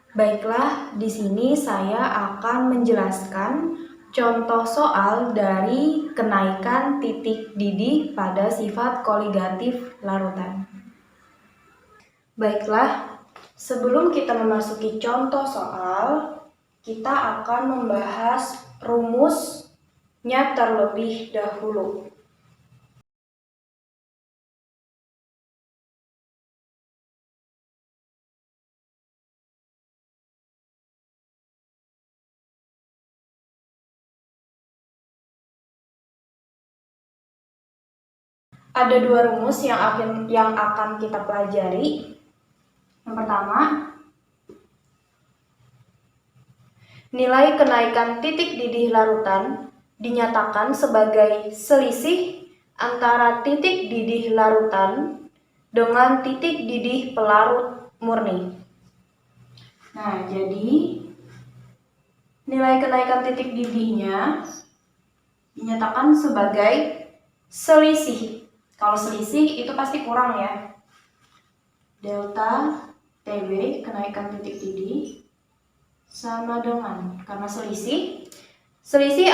Baiklah, di sini saya akan menjelaskan contoh soal dari kenaikan titik didih pada sifat koligatif larutan. Baiklah, sebelum kita memasuki contoh soal, kita akan membahas rumusnya terlebih dahulu. Ada dua rumus yang akan kita pelajari. Yang pertama, nilai kenaikan titik didih larutan dinyatakan sebagai selisih antara titik didih larutan dengan titik didih pelarut murni. Nah, jadi nilai kenaikan titik didihnya dinyatakan sebagai selisih. Kalau selisih itu pasti kurang ya. Delta TB kenaikan titik didih sama dengan, karena selisih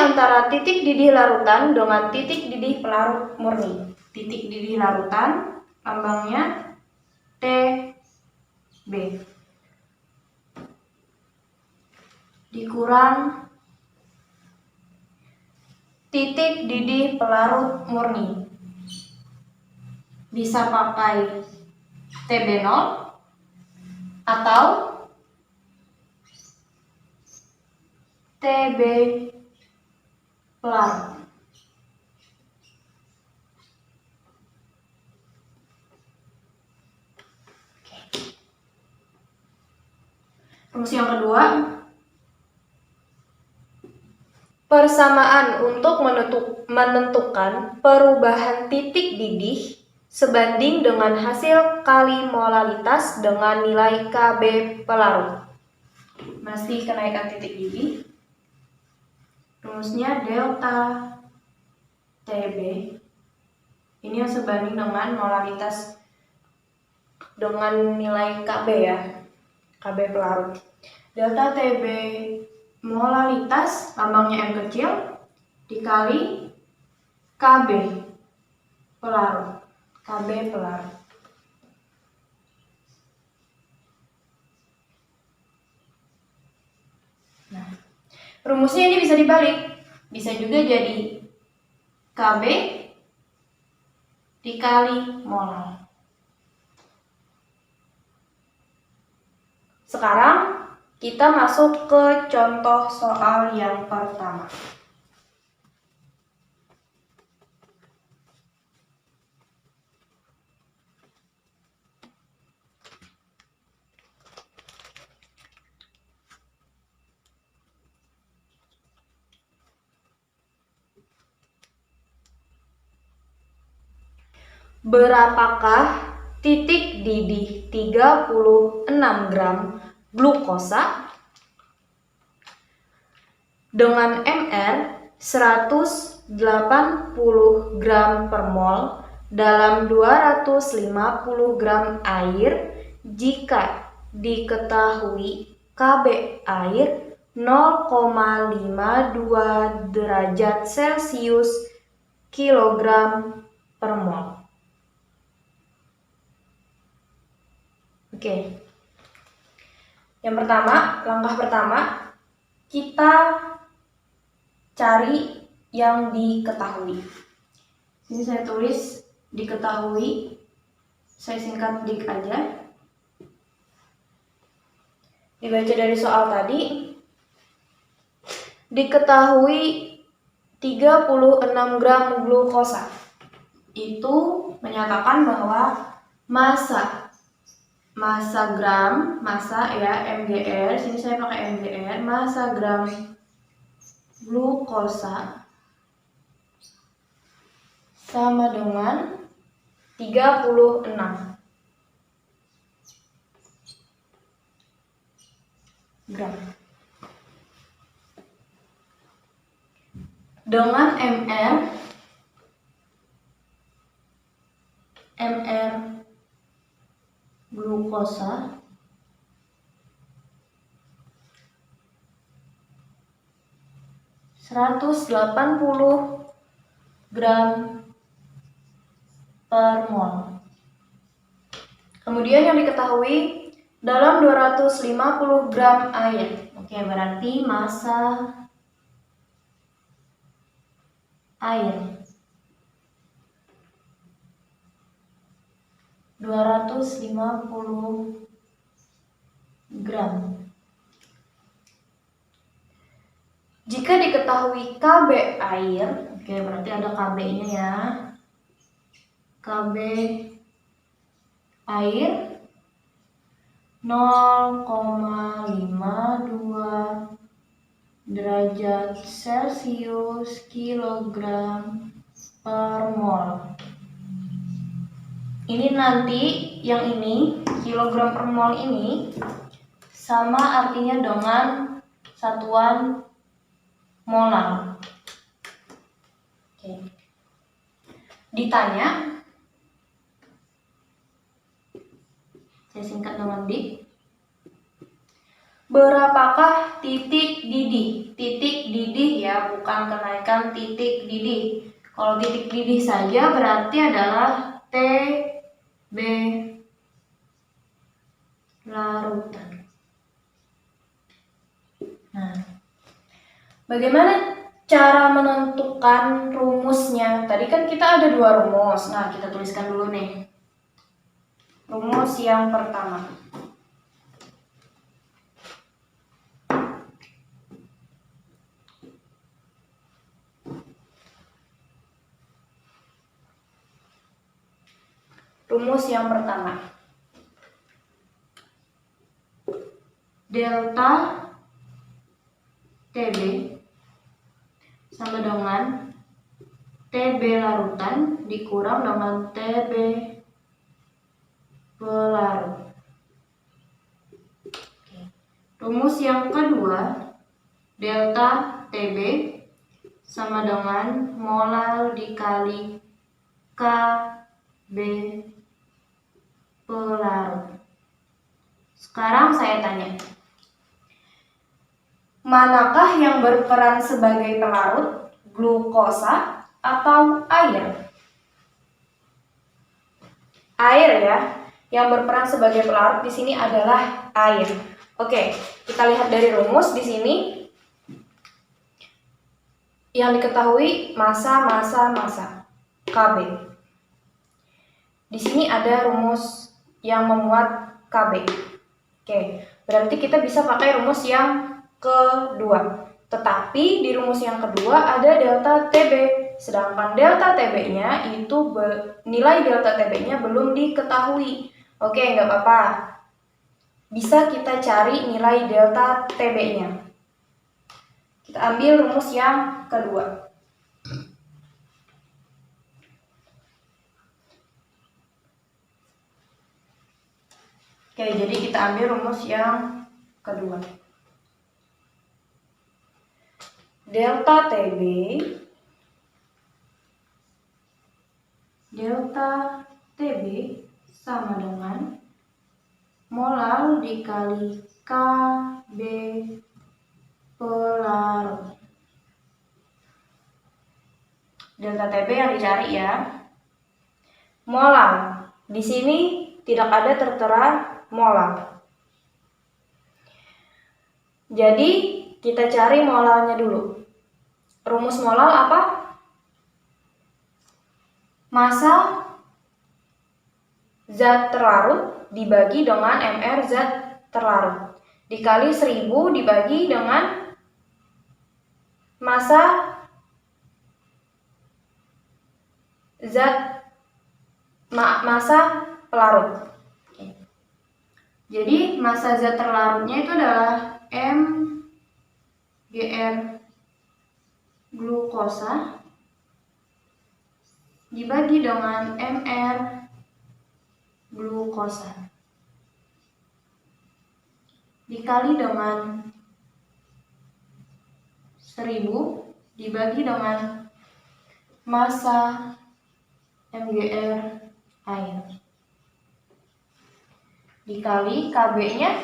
antara titik didih larutan dengan titik didih pelarut murni. Titik didih larutan lambangnya TB dikurang titik didih pelarut murni. Bisa pakai TB0 atau TB pelarut. Rumus yang kedua, persamaan untuk menentukan perubahan titik didih sebanding dengan hasil kali molalitas dengan nilai KB pelarut. Masih kenaikan titik didih. Rumusnya delta TB. Ini yang sebanding dengan molalitas dengan nilai KB ya. KB pelarut. Delta TB molalitas lambangnya M kecil dikali KB pelarut. KB pelarut. Nah, rumusnya ini bisa dibalik. Bisa juga jadi KB dikali molal. Sekarang kita masuk ke contoh soal yang pertama. Berapakah titik didih 36 gram glukosa dengan MR 180 gram per mol dalam 250 gram air jika diketahui KB air 0,52 derajat Celcius kilogram per mol. Oke. Yang pertama, langkah pertama, kita cari yang diketahui. Ini saya tulis diketahui, saya singkat dik aja. Dibaca dari soal tadi, diketahui 36 gram glukosa. Itu menyatakan bahwa massa gram, massa ya mgr, sini saya pakai mgr, massa gram glukosa sama dengan 36 gram. Dengan MR glukosa 180 gram per mol. Kemudian yang diketahui dalam 250 gram air. Oke, berarti massa air 250 gram. Jika diketahui KB air, oke berarti ada KB-nya ya. KB air 0,52 derajat Celcius kilogram per mol. Ini nanti yang ini kilogram per mol ini sama artinya dengan satuan molar. Oke. Ditanya, saya singkat dengan dik. Berapakah titik didih? Titik didih ya, bukan kenaikan titik didih. Kalau titik didih saja berarti adalah TB larutan. Nah, bagaimana cara menentukan rumusnya? Tadi kan kita ada dua rumus. Nah, kita tuliskan dulu nih. Rumus yang pertama. Rumus yang pertama. Delta TB sama dengan TB larutan dikurang dengan TB pelarut. Rumus yang kedua, delta TB sama dengan molar dikali KB pelarut. Sekarang saya tanya, manakah yang berperan sebagai pelarut, glukosa atau air? Air ya, yang berperan sebagai pelarut di sini adalah air. Oke, kita lihat dari rumus di sini. Yang diketahui massa KB. Di sini ada rumus yang memuat KB. Oke, berarti kita bisa pakai rumus yang kedua. Tetapi di rumus yang kedua ada delta TB. Sedangkan delta TB-nya itu nilai delta TB-nya belum diketahui. Oke, nggak apa-apa. Bisa kita cari nilai delta TB-nya. Kita ambil rumus yang kedua. Oke, jadi kita ambil rumus yang kedua. Delta TB sama dengan molar dikali KB pelarut. Delta TB yang dicari ya. Molar. Di sini tidak ada tertera molar. Jadi kita cari molarnya dulu. Rumus molar apa? Massa zat terlarut dibagi dengan mR zat terlarut dikali 1000 dibagi dengan massa pelarut. Jadi massa zat terlarutnya itu adalah mGr glukosa dibagi dengan mR glukosa dikali dengan 1000 dibagi dengan massa mGr air dikali KB-nya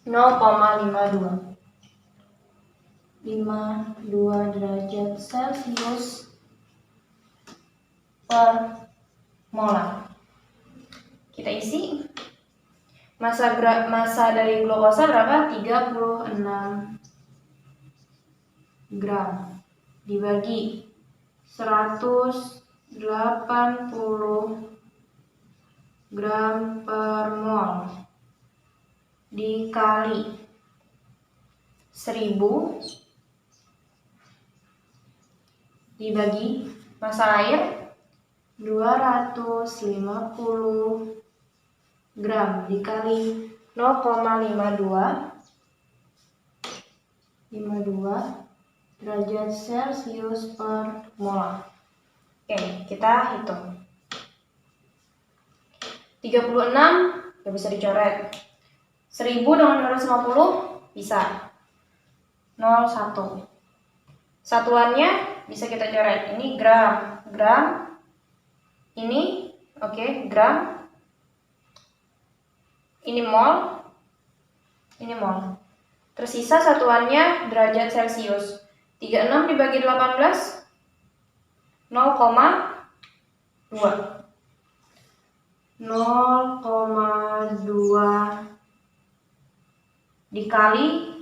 0,52. 0,52 derajat Celcius per molar. Kita isi. Massa dari glukosa berapa? 36 gram dibagi 180 gram per mol dikali 1000 dibagi massa air 250 gram dikali 0,52 derajat Celcius per molar. Oke, kita hitung. 36 gak bisa dicoret. 1000 dengan 250 bisa. 01. Satuannya bisa kita coret. Ini gram. Ini oke, gram. Ini mol. Tersisa satuannya derajat Celcius. 36 dibagi 18 0,2 dikali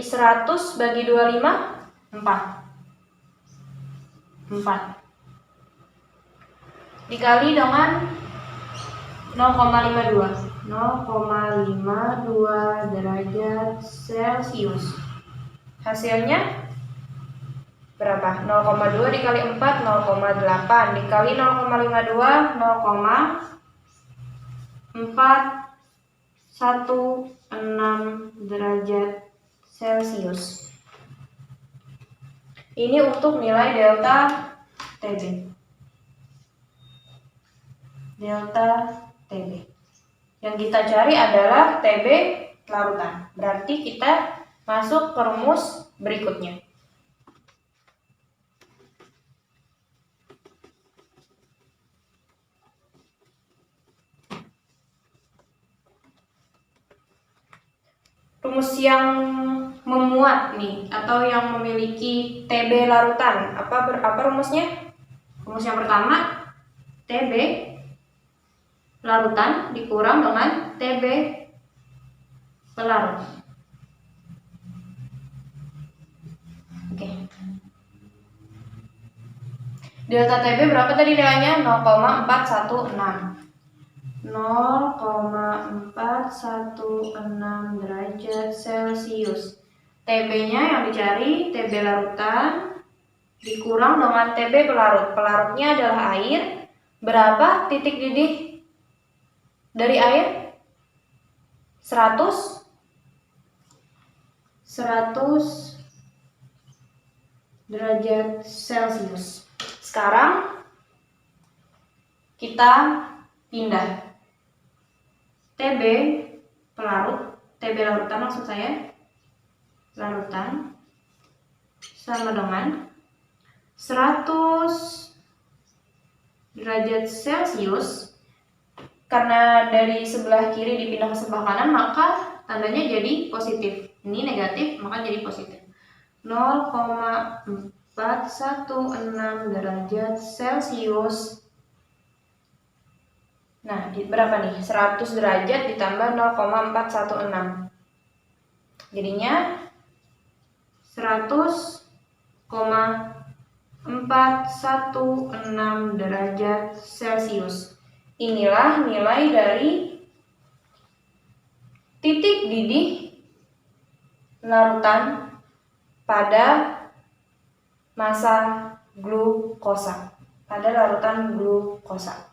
100 bagi 25 4 dikali dengan 0,52 derajat Celcius. Hasilnya berapa? 0,2 dikali 4 0,8 dikali 0,52 0,416 derajat Celcius. Ini untuk nilai delta TB. Yang kita cari adalah TB larutan. Berarti kita masuk ke rumus berikutnya. Rumus yang memuat nih atau yang memiliki TB larutan, apa rumusnya? Rumus yang pertama, TB larutan dikurang dengan TB pelarut. Oke. Delta TB berapa tadi nilainya? 0,416 derajat Celcius. TB-nya yang dicari TB larutan dikurang dengan TB pelarut. Pelarutnya adalah air. Berapa titik didih dari air? 100 derajat Celcius. Sekarang kita pindah. TB larutan maksud saya, larutan sama dengan 100 derajat Celcius. Karena dari sebelah kiri dipindah ke sebelah kanan, maka tandanya jadi positif. Ini negatif, maka jadi positif. 0,416 derajat Celcius. Nah, berapa nih? 100 derajat ditambah 0,416. Jadinya 100,416 derajat Celcius. Inilah nilai dari titik didih larutan pada massa glukosa, pada larutan glukosa.